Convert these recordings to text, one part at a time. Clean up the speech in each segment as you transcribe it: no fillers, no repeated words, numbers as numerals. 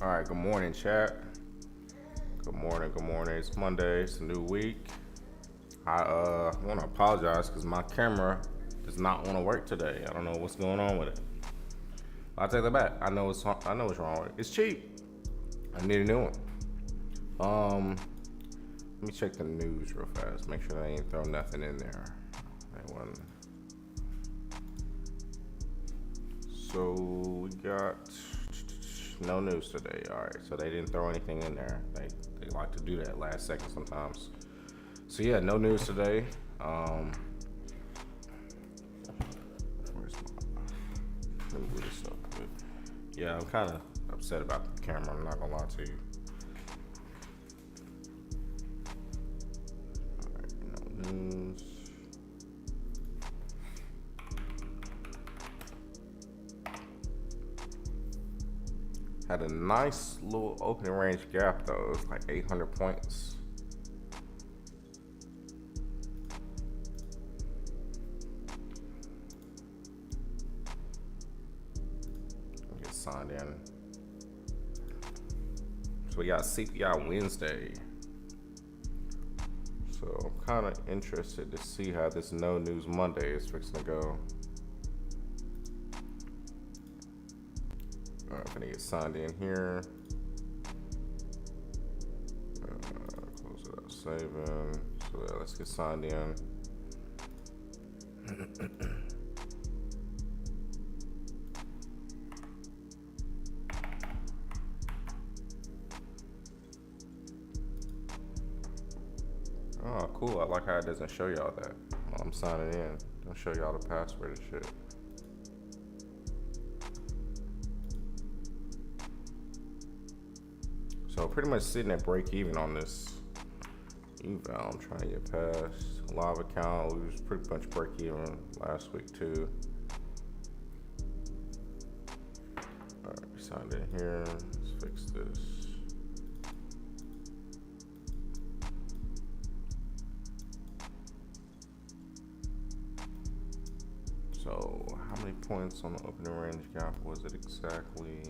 All right, good morning, chat. Good morning, good morning. It's Monday, it's a new week. I want to apologize because my camera does not want to work today. I don't know what's going on with it. I'll take that back. I know what's wrong with it. It's cheap. I need a new one. Let me check the news real fast. Make sure they ain't throw nothing in there. So we got no news today. All right, so they didn't throw anything in there. They like to do that last second sometimes. So yeah, no news today. Let me move this up a bit. Yeah, I'm kind of upset about the camera. I'm not gonna lie to you. All right, no news. Had a nice little opening range gap though. It was like 800 points. Get signed in. So we got CPI Wednesday. So I'm kind of interested to see how this No News Monday is fixing to go. I'm gonna get signed in here. Close it out, saving. So yeah, let's get signed in. Oh, cool. I like how it doesn't show y'all that while I'm signing in. Don't show y'all the password and shit. So pretty much sitting at break even on this eval. I'm trying to get past live account. We was pretty much break even last week too. All right, we signed in here. Let's fix this. So how many points on the opening range gap was it exactly?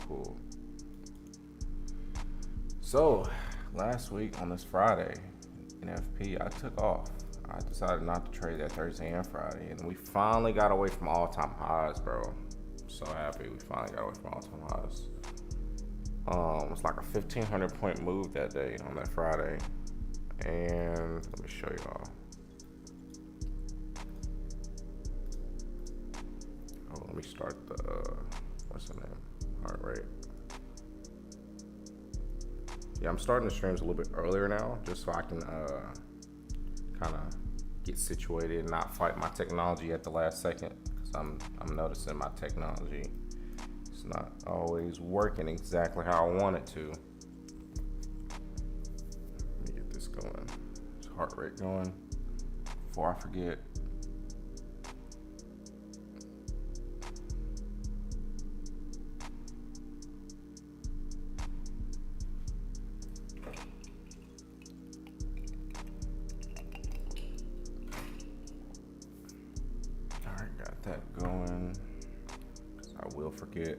Cool. So last week on this Friday, NFP, I took off. I decided not to trade that Thursday and Friday, and we finally got away from all-time highs, bro. I'm so happy we finally got away from all-time highs. It was like a 1,500 point move that day on that Friday, and let me show y'all. Oh, let me start the what's the name? Heart rate. Yeah, I'm starting the streams a little bit earlier now, just so I can kind of get situated and not fight my technology at the last second. Because I'm noticing my technology is not always working exactly how I want it to. Let me get this going. This heart rate going before I forget. That going, because I will forget.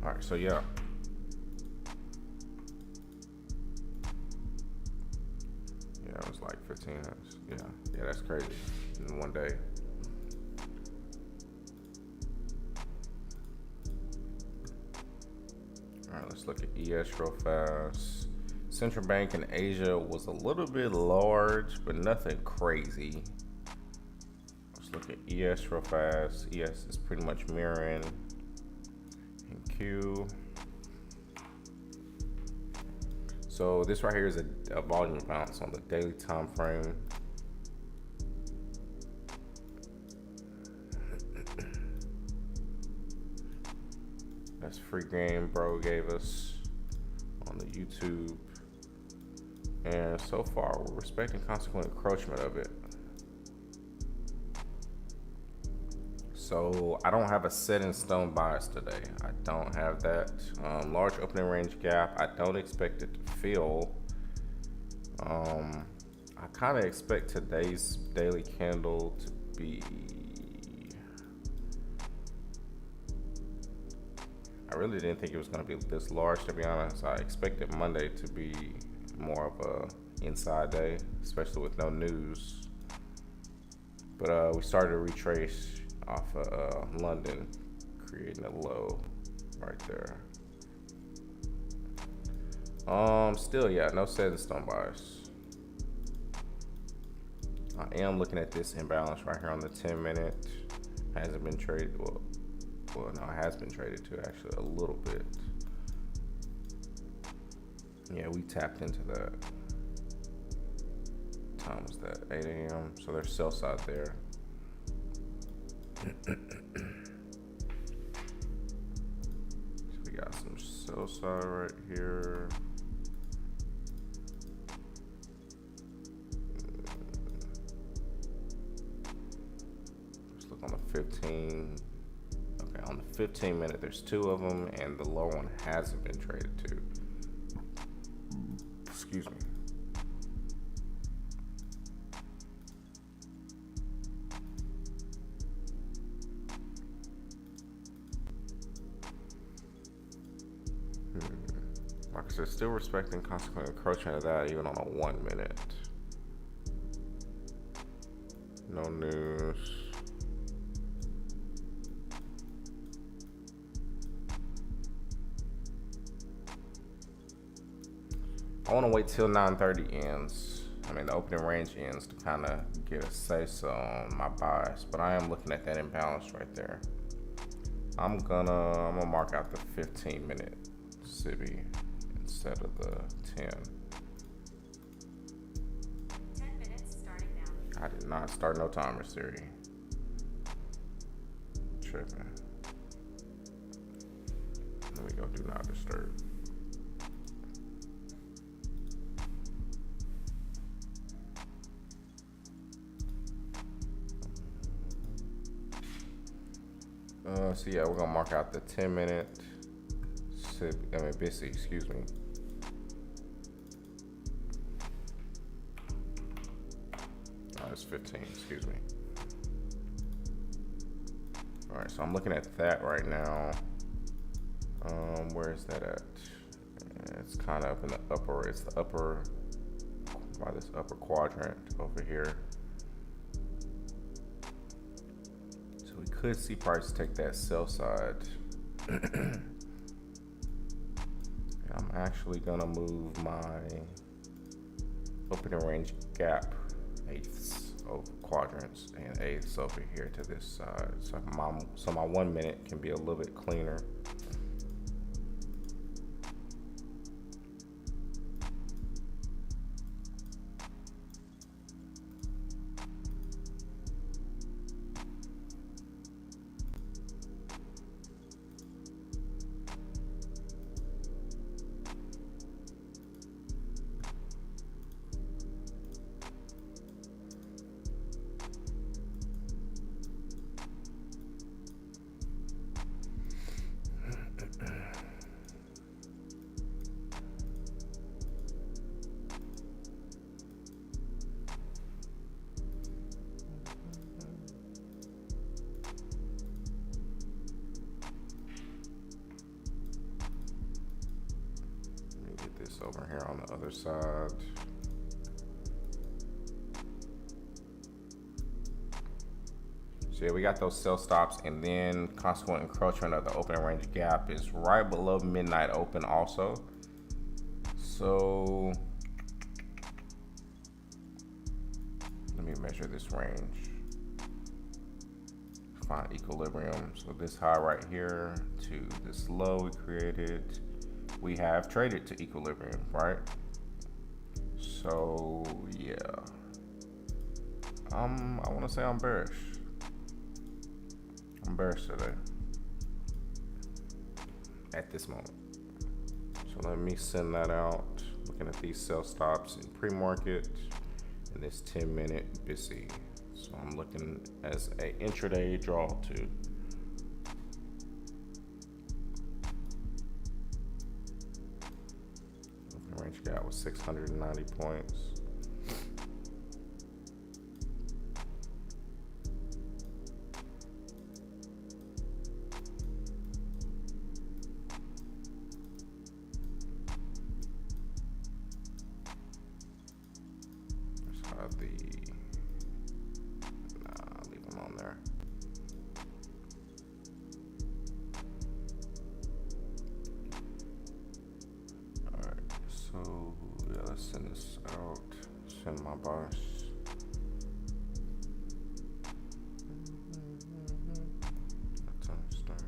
All right, so yeah. Yeah, it was like 15 minutes. Yeah, that's crazy in one day. All right, let's look at ES real fast. Central bank in Asia was a little bit large, but nothing crazy. Look at ES real fast. ES is pretty much mirroring in Q. So this right here is a volume bounce on the daily time frame. That's free game bro gave us on the YouTube. And so far we're respecting consequent encroachment of it. So I don't have a set in stone bias today. I don't have that. Large opening range gap. I don't expect it to fill I kind of expect today's daily candle to be. I really didn't think it was going to be this large, to be honest. I expected Monday to be more of a inside day, especially with no news. But we started to retrace off of London, creating a low right there. Still, yeah, no set in stone buyers. I am looking at this imbalance right here on the 10-minute. Hasn't been traded. Well, no, it has been traded too, actually, a little bit. Yeah, we tapped into that. Time was that? 8 a.m. So there's sell side there. So we got some sell side right here. Let's look on the 15. Okay, on the 15-minute, there's two of them, and the lower one hasn't been traded to. Excuse me. Like I said, still respecting consequent encroachment of that, even on a 1 minute. No news. I want to wait till 9:30 ends. I mean, the opening range ends to kind of get a say-so on my bias. But I am looking at that imbalance right there. I'm gonna mark out the 15-minute SIBI instead of the 10. 10 minutes starting now. I did not start no timer, Siri. Tripping. Let me go do not disturb. So yeah, we're gonna mark out the 10-minute BISI, excuse me. Oh, it's 15, excuse me. All right, so I'm looking at that right now. Where is that at? It's kind of up in the upper, it's the upper, by this upper quadrant over here. We could see price take that sell side. I'm actually gonna move my opening range gap eighths over quadrants and eighths over here to this side, so my 1 minute can be a little bit cleaner. Over here on the other side. So yeah, we got those sell stops, and then consequent encroachment of the opening range gap is right below midnight open also. So let me measure this range. Find equilibrium. So this high right here to this low we created. We have traded to equilibrium, right? So yeah, I want to say I'm bearish. I'm bearish today at this moment. So let me send that out. Looking at these sell stops in pre-market and this 10-minute BISI. So I'm looking as a intraday draw too. range gap was 690 points. Leave them on there. Alright, so yeah, let's send this out. Send my boss. That's on start.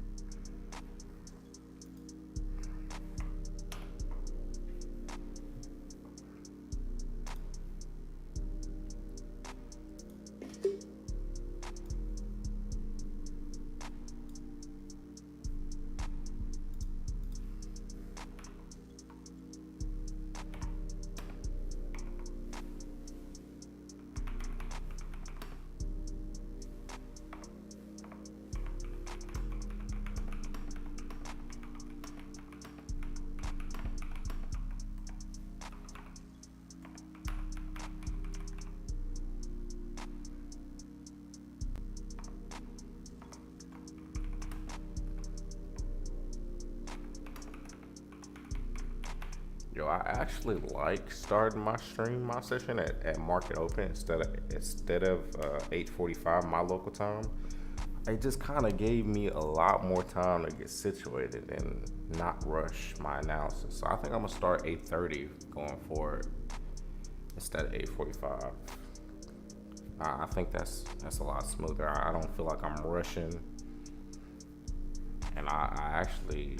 Yo, I actually like starting my session at market open instead of 8:45 my local time. It just kind of gave me a lot more time to get situated and not rush my analysis. So I think I'm gonna start 8:30 going forward instead of 8:45. I think that's a lot smoother. I don't feel like I'm rushing, and I actually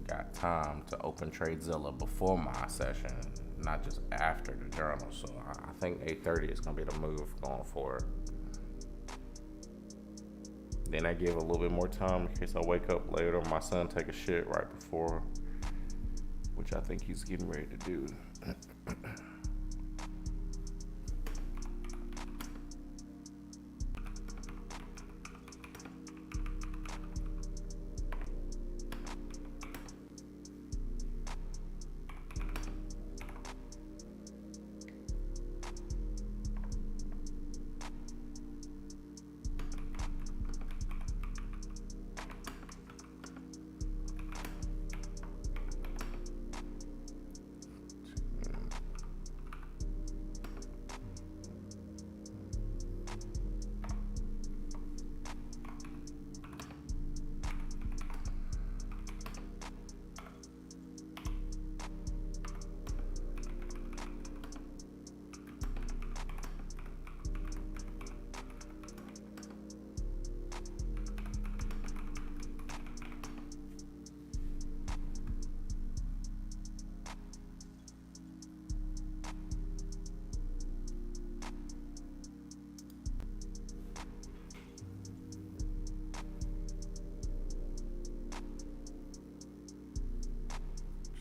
got time to open TradeZilla before my session, not just after the journal. So I think 8:30 is gonna be the move going forward. Then I give a little bit more time in case I wake up later. My son take a shit right before, which I think he's getting ready to do.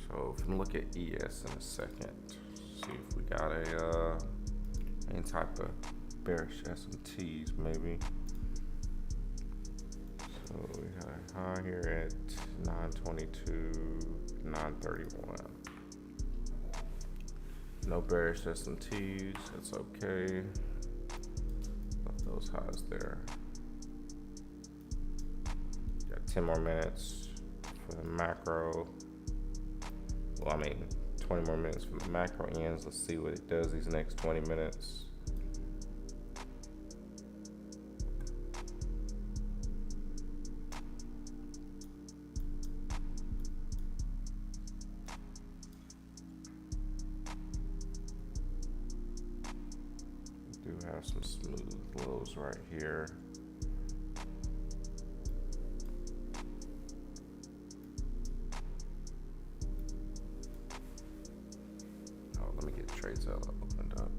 So if we look at ES in a second, see if we got any type of bearish SMTs maybe. So we got a high here at 922, 931. No bearish SMTs, that's okay. Left those highs there. Got 10 more minutes for the macro. Well, I mean, 20 more minutes for the macro ends. Let's see what it does these next 20 minutes. We do have some smooth lows right here. TradeZilla opened up.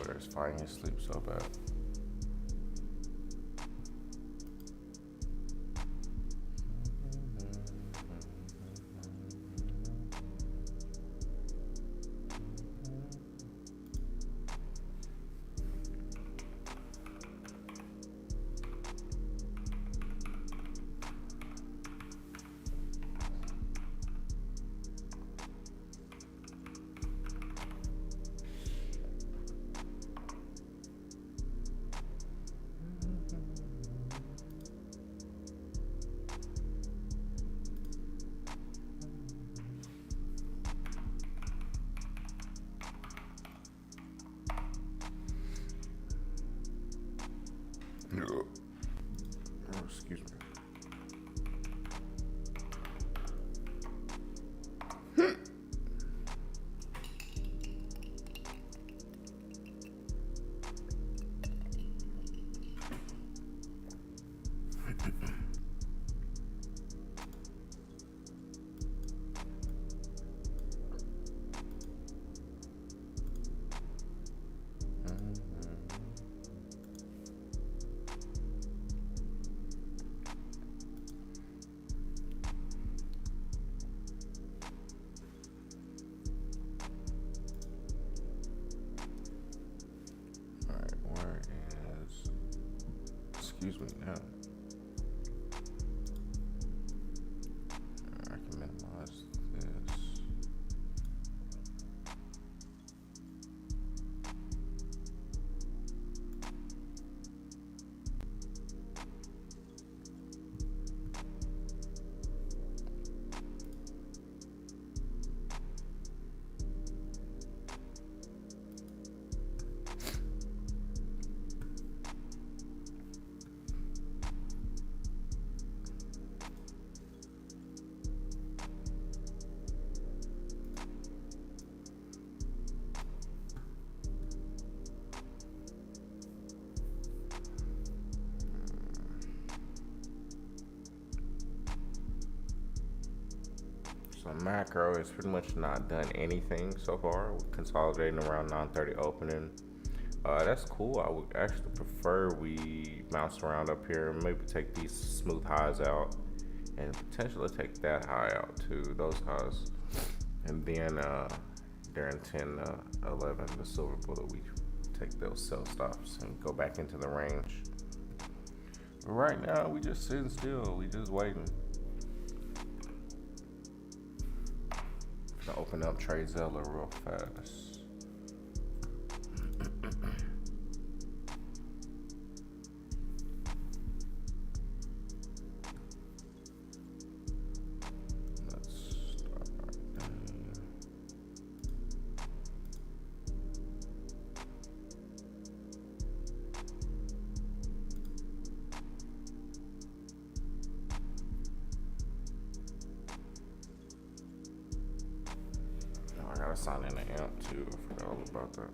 brother is fighting his sleep so bad. Oh, excuse me. Excuse me now. I can minimize this. So macro has pretty much not done anything so far. We're consolidating around 9:30 opening. That's cool. I would actually prefer we bounce around up here and maybe take these smooth highs out and potentially take that high out too, those highs. And then during 10-11, the silver bullet, we take those sell stops and go back into the range. But right now, we just sitting still. We just waiting. To open up Trade Zeller real fast. I gotta sign in the amp too. I forgot all about that.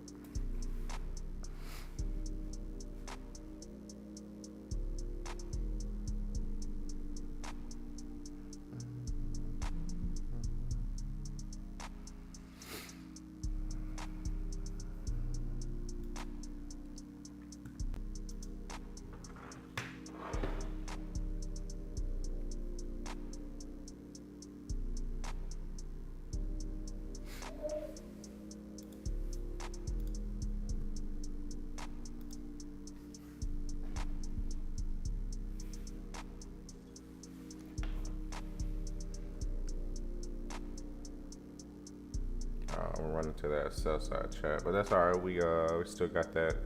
We're running to that sell side chat, but that's all right. We still got that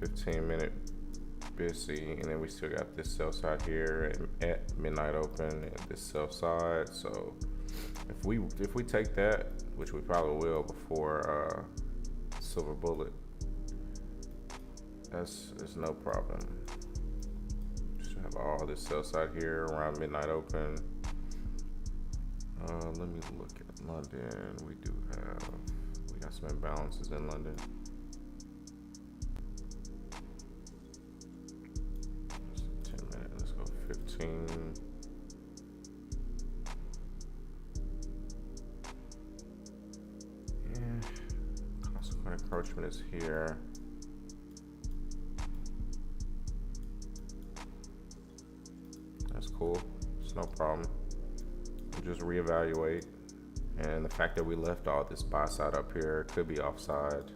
15-minute busy, and then we still got this sell side here at midnight open and this sell side. So if we take that, which we probably will before silver bullet, that's no problem. Just have all this sell side here around midnight open. Let me look at London. We got some imbalances in London. Just 10 minutes. Let's go 15. Yeah. encroachment is here. That's cool. It's no problem. We'll just reevaluate. And the fact that we left all this buy side up here could be offside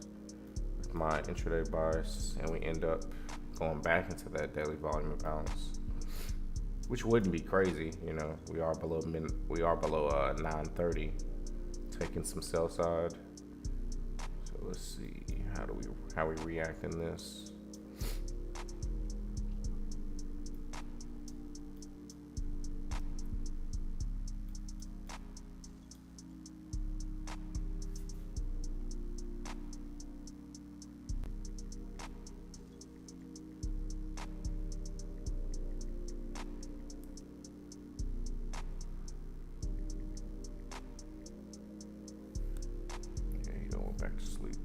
with my intraday bias, and we end up going back into that daily volume imbalance, which wouldn't be crazy. You know, we are below 930, taking some sell side. So let's see how we react in this. Back to sleep.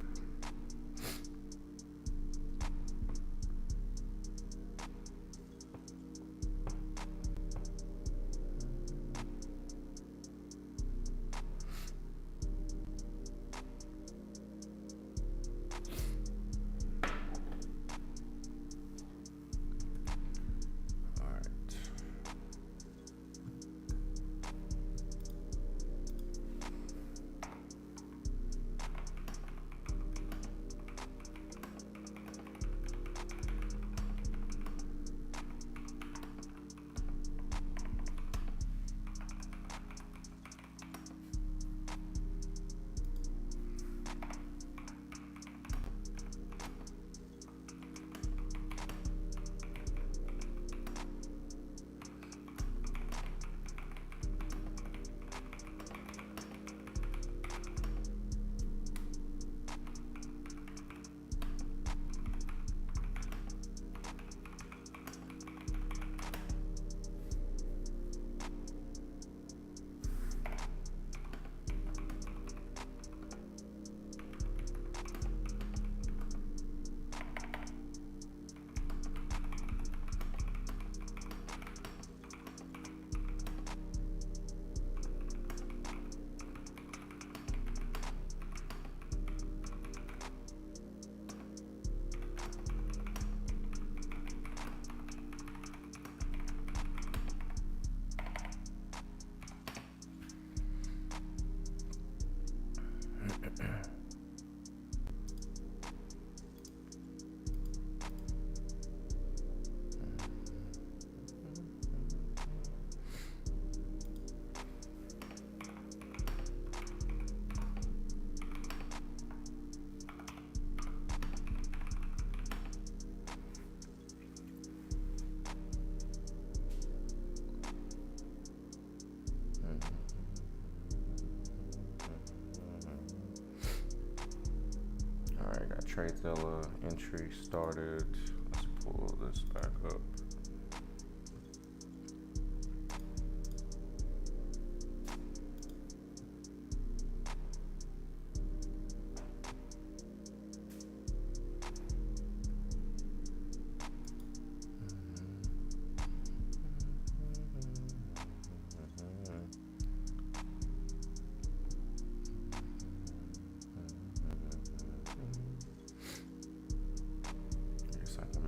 TradeZilla entry started. Let's pull this back up.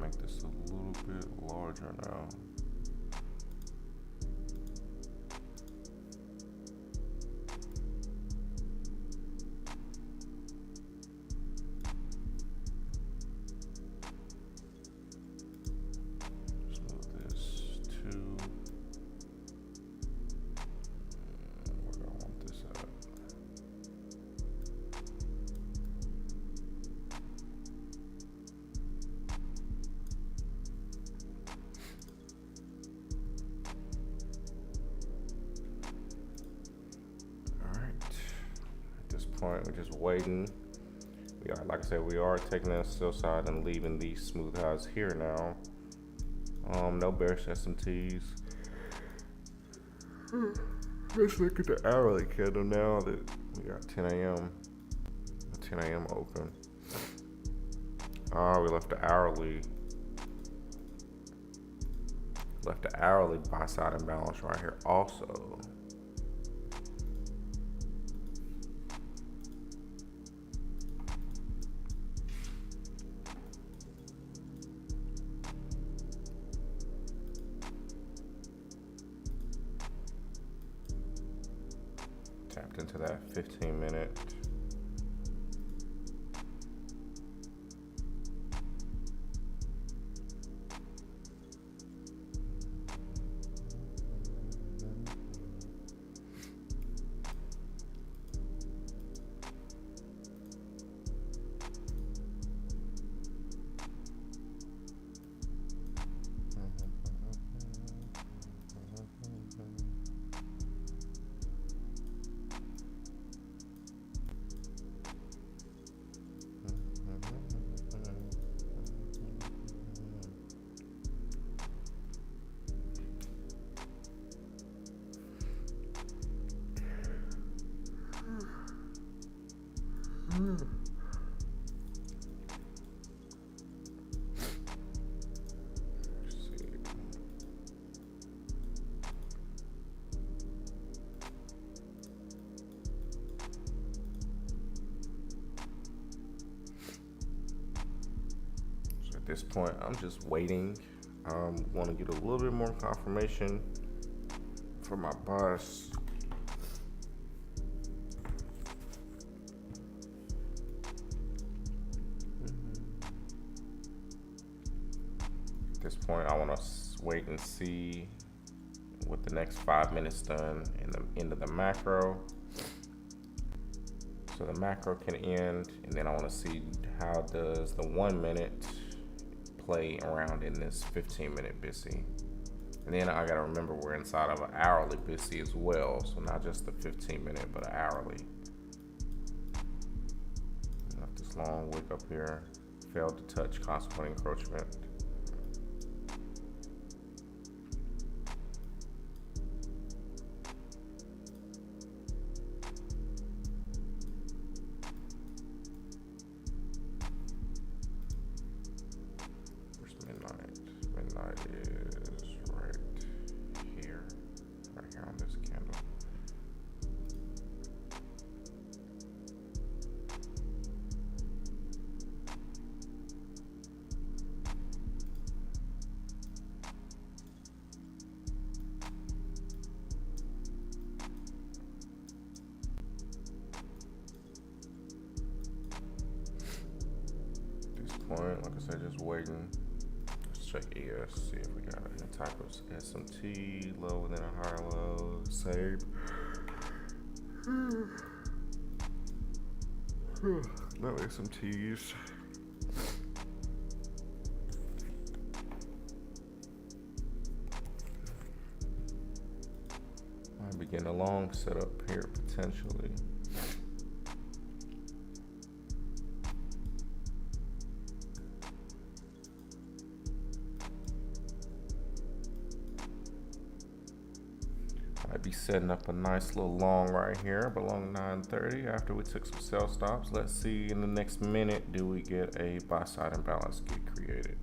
Make this a little bit larger now. Just move this to where do I want this at? We're just waiting. We are, like I said, we are taking that sell side and leaving these smooth highs here now. No bearish SMTs. Let's look at the hourly candle now that we got 10 a.m. 10 a.m. open. We left the hourly buy side imbalance right here also. that 15 minute. At this point, I'm just waiting. Want to get a little bit more confirmation from my boss. At this point, I want to wait and see what the next 5 minutes done in the end of the macro. So the macro can end, and then I want to see how does the 1 minute play around in this 15-minute BISI. And then I gotta remember we're inside of an hourly BISI as well, so not just the 15-minute, but an hourly. Not this long wick up here. Failed to touch consequent encroachment. Midnight is right here on this candle. At this point, like I said, just waiting. Check ES, see if we got any type of SMT lower than a higher low. Save. No SMTs. Might be getting a long setup here potentially. Might be setting up a nice little long right here below 930 after we took some sell stops. Let's see in the next minute, do we get a buy side imbalance get created?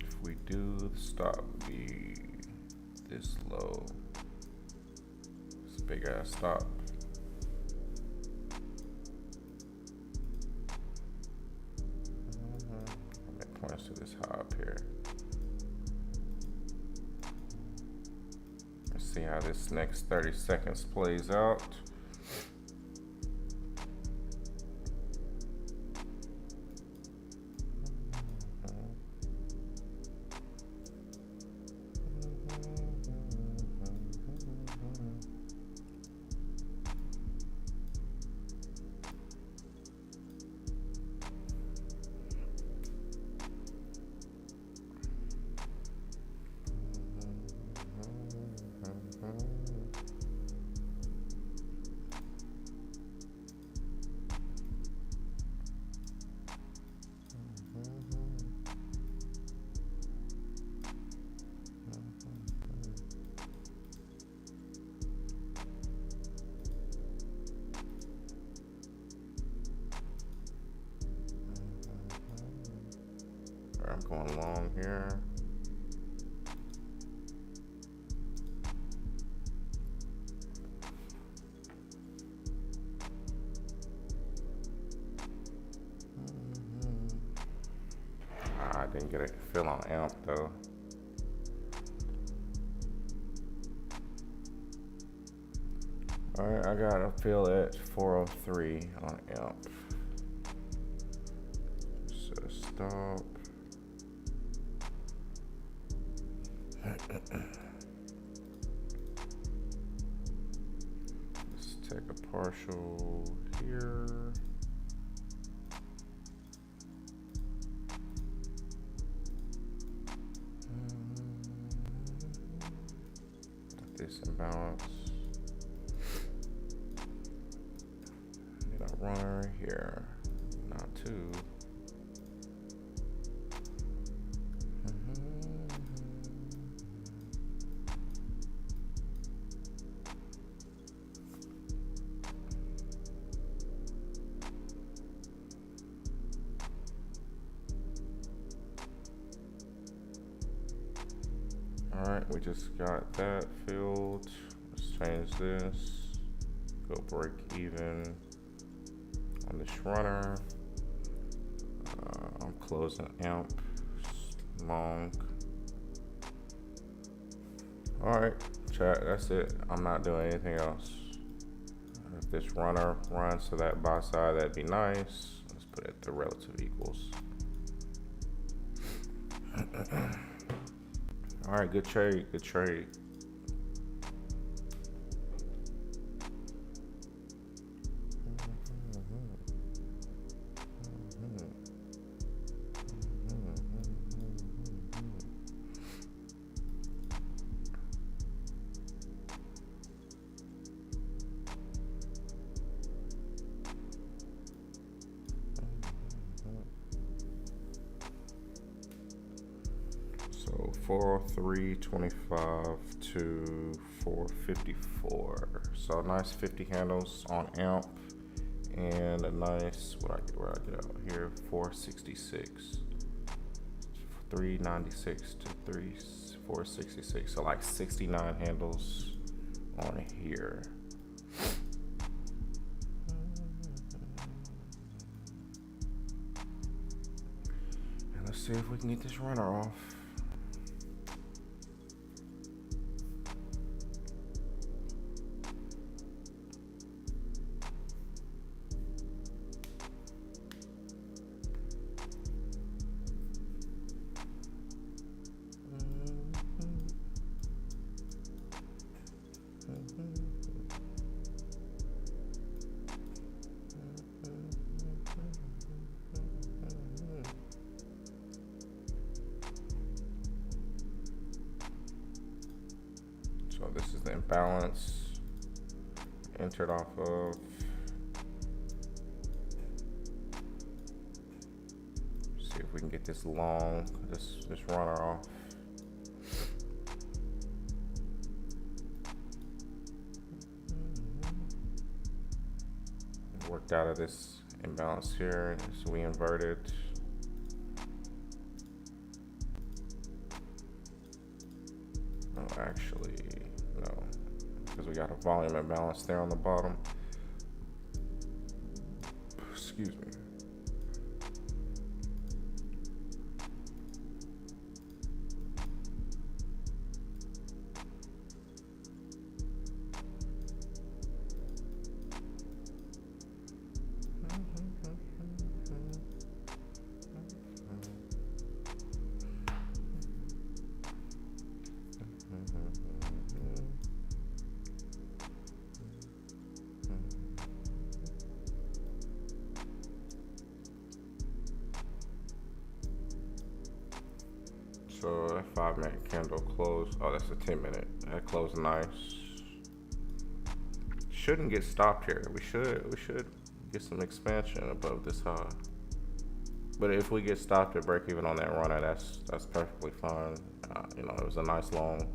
If we do, the stop would be this low. It's a big ass stop. That points to this high up here. See how this next 30 seconds plays out. I'm going long here. I didn't get a fill on amp though. All right, I got a fill at 403 on AMP. So stop. Let's take a partial here. This imbalance. Need a runner here. Not two. Alright, we just got that filled. Let's change this. Go break even on this runner. I'm closing AMP long. Alright, chat, that's it. I'm not doing anything else. If this runner runs to that buy side, that'd be nice. Let's put it at the relative equals. All right, good trade, good trade. So 403.25 to 454. So nice 50 handles on AMP and a nice where I get out here 466. 396 to 466. So like 69 handles on here. And let's see if we can get this runner off. So this is the imbalance entered off of. See if we can get this long, this runner off. Worked out of this imbalance here, so we inverted. No, actually, no, because we got a volume imbalance there on the bottom. Excuse me. So that 5-minute candle closed. Oh, that's a 10-minute. That closed nice. Shouldn't get stopped here. We should get some expansion above this high. But if we get stopped at break even on that runner, that's perfectly fine. You know, it was a nice long.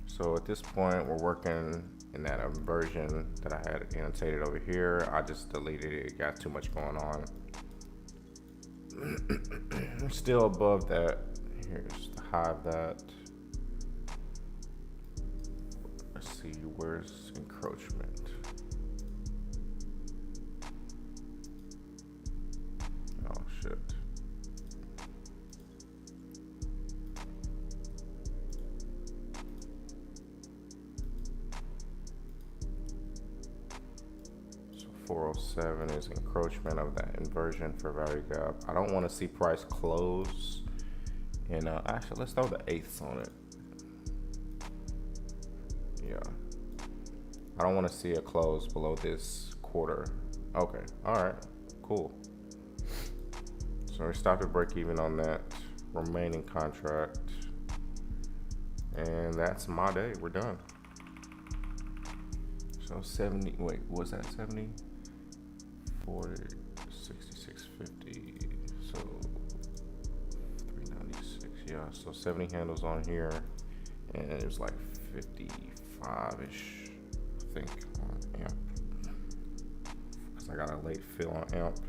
So at this point, we're working in that version that I had annotated over here. I just deleted it. It got too much going on. Still above that. Here's the high of that. Let's see, where's encroachment? Oh, shit. So 407 is encroachment of that inversion for value gap. I don't want to see price close. And actually, let's throw the eighths on it. Yeah. I don't want to see it close below this quarter. Okay. All right. Cool. So we stopped at break even on that remaining contract. And that's my day. We're done. So 70, wait, was that 70? 40, 66.50. So 396. Yeah, so 70 handles on here. And it was like 55-ish, I think, on AMP. Because I got a late fill on AMP.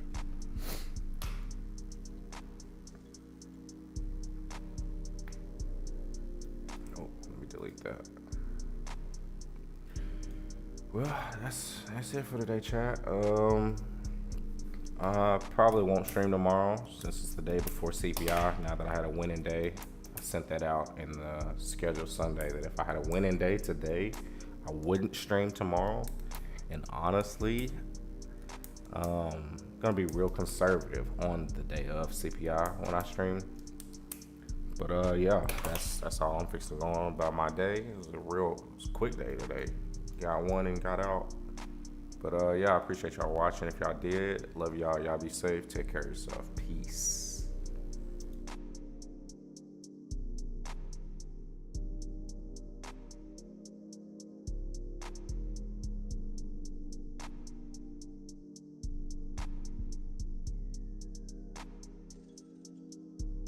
Oh, let me delete that. Well, that's it for today, chat. I probably won't stream tomorrow since it's the day before CPI. Now that I had a winning day, I sent that out in the schedule Sunday that if I had a winning day today, I wouldn't stream tomorrow. And honestly, gonna be real conservative on the day of CPI when I stream. But yeah, that's all I'm fixing to go on about my day. It was a quick day today. Got one and got out. But yeah, I appreciate y'all watching. If y'all did, love y'all. Y'all be safe. Take care of yourself. Peace.